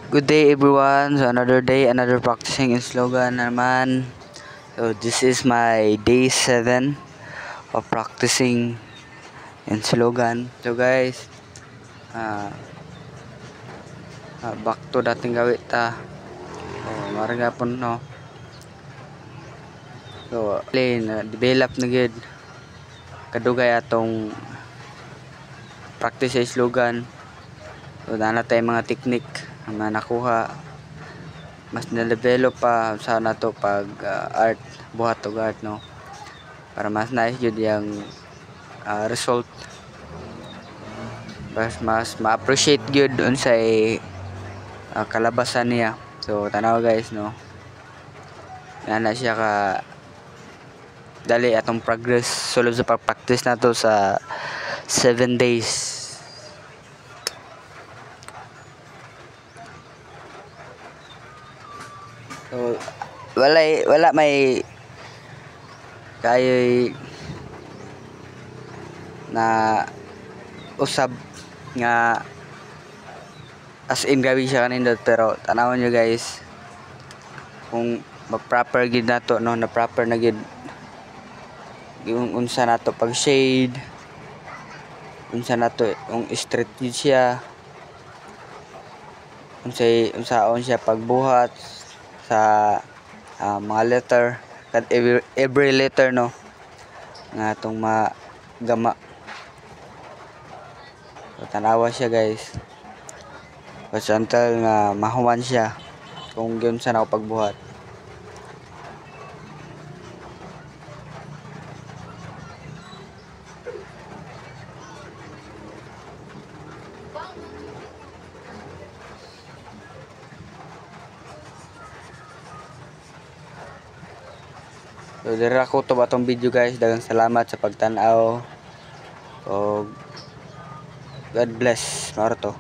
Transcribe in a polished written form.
Good day everyone. So another day, another practicing in slogan naman. So this is my day 7 of practicing in slogan. So guys, uh, back to dating gawit ta. Marga po no. So develop na gid kadugay atong practice sa slogan. So na tay mga technique na nakuha, mas na-develop pa sa nato pag art, buhat og art no, para mas nice jud yang result, mas ma-appreciate jud unsay kalabasan niya. So tanaw guys no, na siya ka dali atong progress sulod sa pag-practice nato sa 7 days. So wala may kayoy na usab nga as in gabi siya kanindot, pero tanawon nyo guys kung mag-proper gid nato no, na proper na gid yung unsa nato pag shade, unsa nato yung straight gid siya, unsaon siya pagbuhat sa mga letter, every letter no nga atong magama. So tanawa siya guys, until nga mahuman siya kung gyud sa ako pagbuhat. So dira ko to batong video guys. Daghang salamat sa pagtan-aw. O God bless. Maro to.